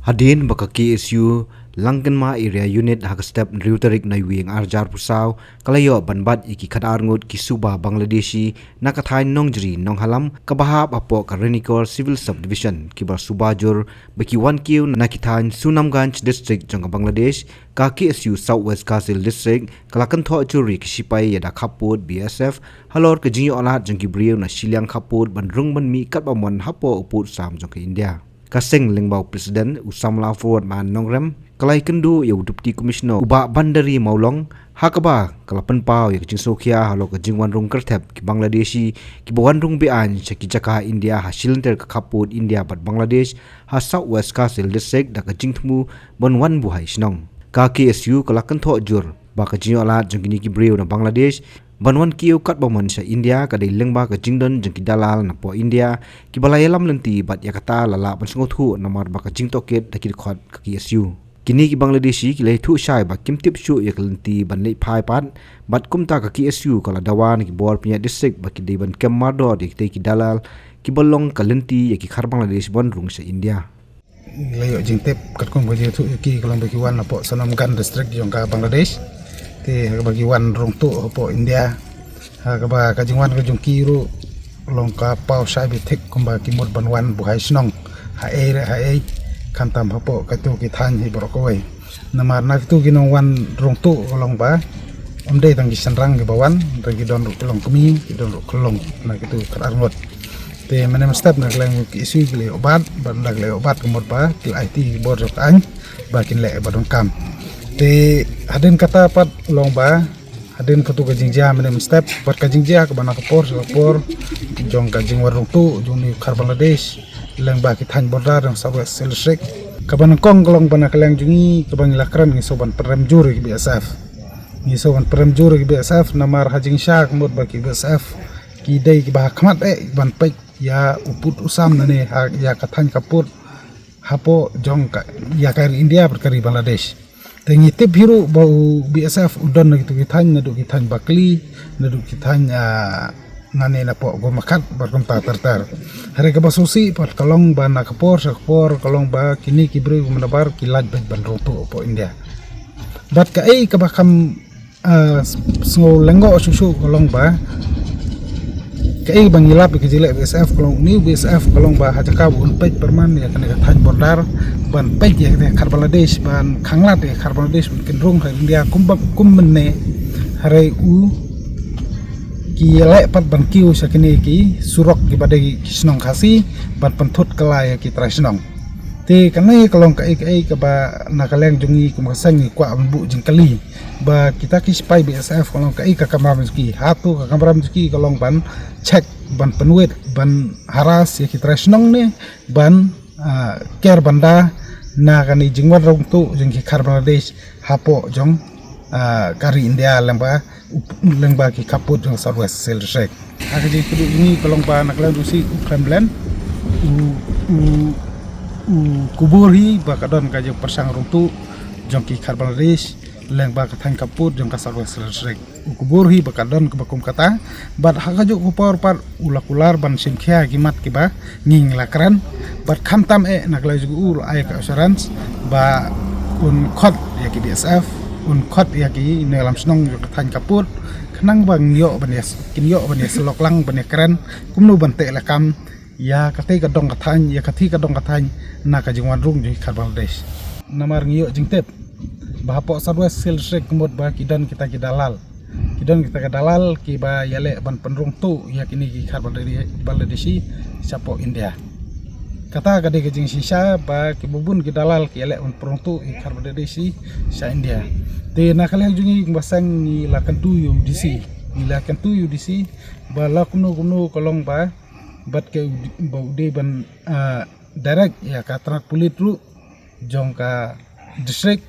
Hadin baka KSU Langkenma area unit hak step riutarik na wing arjar pusaw kalayo banbat iki khadar ngut kisuba Bangladeshi nakathain nongjri nonghalam kabahap apo Karenikor civil subdivision kibar subajur baki 1 kiu nakithain Sunamganj district jong Bangladesh ka KSU Southwest Kasil district kalakan tho churi kisipai yada khaput BSF halor ke jinyo alat jong kibriu na silyang khaput bandrung ban mi kat bamon hapo uput sam jong ke India kaseng lengbau presiden usamla forward man nongrem kalai kendu ya deputy commissioner uba bandari maulong hakaba kalapan pau ya jing sokhia halo ke jingwan rung kerthep ki Bangladeshi ki bawan rung bean chaki jaka India hasil ter ka khaput India bat Bangladesh ha Southwest Kasil district da ka jingthmu bonwan buhai snong ka KSU kalakan tho jur ba ka jinyo alat jong kini ki breu na Bangladesh banwan kiu kat baman sa India kadai lengba ka jingdon jeng ki dalal na po India ki balayalam lenti bat yakata lala pansngothu namar ba ka jingtoket da ki khot ka KSU kini ki Bangladeshi ki lai thu shai ba kimtip shu yak lenti ban lei phai pat bat kumta ka KSU kala dawan ki bor punya district ba ki dei ban kemardo dik tei ki dalal ki bolong ka lenti yak ki khar Bangladesh bon rung sa India layo jingtip kat kong baje thu ki kalang bagi wan po Sunamganj district jong ka Bangladesh te bagi wan rong tu po India ha ka ba ka jingwan ka jong kiru long ka pau sai bi thik kumba ki mot ban wan buhai snong ha e kantam hapo ka tu ki than hi borokoi namar nak tu ki nong wan rong tu long ba omde tang ki sanrang ki bawan ragi don ru long kumi ki don ru kolong na ki tu kar ngot te manem step nak lang ki isu ki le obat ban lag le obat kumot ba ki IT bor jok an ba kin le ba dong kam te hadin kata pat long ba hadin katu ka jingja manem step pat ka jingja ka bana ka por jong ka jingwar rong tu jong ni khar Bangladesh lang ba ki than border ng Southwest District kaban kong golong bana kalang jungi kabang lakran ng soban perem juri ki BSF ni soban perem juri ki BSF namar hajing syak mod ba ki BSF ki dei ki ba khmat ban pe ya uput usam nane ya kathan kaput hapo jong ka ya kari India berkari Bangladesh tengi tip hiru bau BSF udon gitu ki than nadu ki than bakli nadu ki than nane na po go makat barkom ta tartar hari ka basusi pat kalong ba na kapor kalong ba kini ki bru menabar ki laj ban roto po India bat ka ai ka bakam sngo lengo susu kalong ba ka ai bangilap ki jile BSF kalong ni BSF kalong ba hajaka un pej perman ya kana thaj bordar ban pej ya khar Bangladesh ban khanglat ya khar Bangladesh kin rong ka India kum menne hari u ki lek pat ban kiu sakini ki surok ki badai kisnong khasi ban panthut kalai ki trasnong te kanai kalong kai ka ba nakaleng jungi kumasang ni kwa bu jingkali ba kita ki spy BSF kalong kai ka kamram ki hatu ka kamram ki kalong ban check ban penuit ban haras ya ki trasnong ne ban ker banda na kani jingwar rong tu jingki khar Bangladesh hapo jong kari India lembah ki kaput jong Southwest District aga ji kudu ini kolong ba naklan rusi Kremlin kuburi ba kadon ka jong persang rong tu jong ki khar Bangladesh lembah ka than kaput jong ka Southwest District kuburi ba kadon ka bakum kata bat haga jo ku power par ulakular ban simkhia gimat ki ba nging lakran bat khamtam nakla ju ai ka assurance ba un khot ya ki BSF un khot ya ki nelam snong jo than kaput khnang bang yo banias kin yo banias lok lang banias kran kumnu bante lakam ya kate ka dong ka than ya kathi ka dong ka than na ka jingwan rung ji khar Bangladesh namar ngiyo jingtep bahapo Southwest District kumot ba kidan kita ki dalal ki ba yale ban penrung tu ya kini ki khar Bangladeshi sapo India kata kade ke jing sisa ba ki bubun ki dalal ki yale ban penrung tu ki khar Bangladeshi sa India te nakaleng jungi basang ni lakan tu UDC ba la kuno kolong ba bat ke baude ban direct ya ka trak pulit ru jong ka district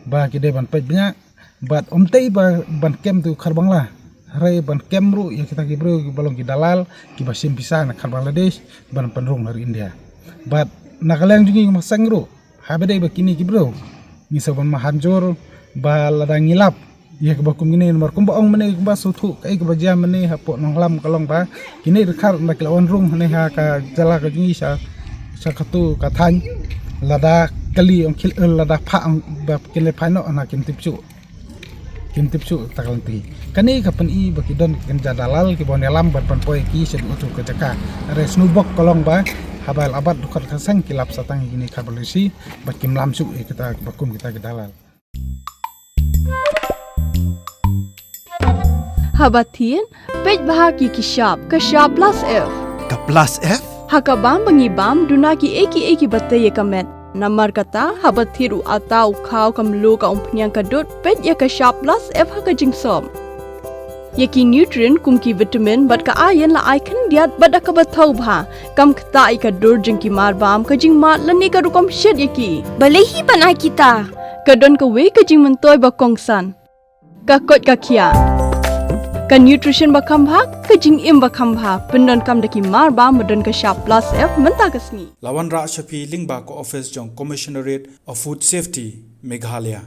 ba ki de ban pajnya bat omtei ba ban kem tu khar Bangla hare ban kem ru ya kita ki bro ki balong ki dalal ki basim bisa na khar Bangladesh ban penrung hari India bat nakaleng jungi masang ru habede ba kini ki bro ni saban mahanjor ba ladang ngilap ya ke bakum gini nomor kumba ong mene kumba sutu kai ke baja mene hapo nonglam kalong ba kini rekhar nak lawan rung ne ha ka jala ka jungi sa katu ka than lada kali ong kil lada pha ong bab kile phano ana kim tipchu takalanti kani kapan I baki don kan jadalal ki bon elam ban pan poi ki se utu ke jaka are snubok kolong ba habal abad dukat kasang kilap satang ini kabalisi bakim lamsu kita bakum kita ke dalal Habatin pej bahagi kishap plus F Ka plus F? hakabam bangibam dunaki eki batay kamet Namar kata habat thiru atau kau kamlu ka umpnyang kadut pet ya ka sharp plus F ha ka jingsom. Yaki nutrient kum ki vitamin bat ka iron la icon diat bat ka bathau bha kam kta I ka dur jing ki mar bam ka jing mat lani ka rukom shed yaki. Balehi panai kita. Ka don ka we ka jing mentoy ba kongsan. Ka kot ka kia. Ka nutrition ba khambha ka jing im ba khambha pendon kam daki mar bam don ka sharp plus F menta ka sngi. Lawan Ra Shafi Lingba ko office jong Commissionerate of Food Safety Meghalaya.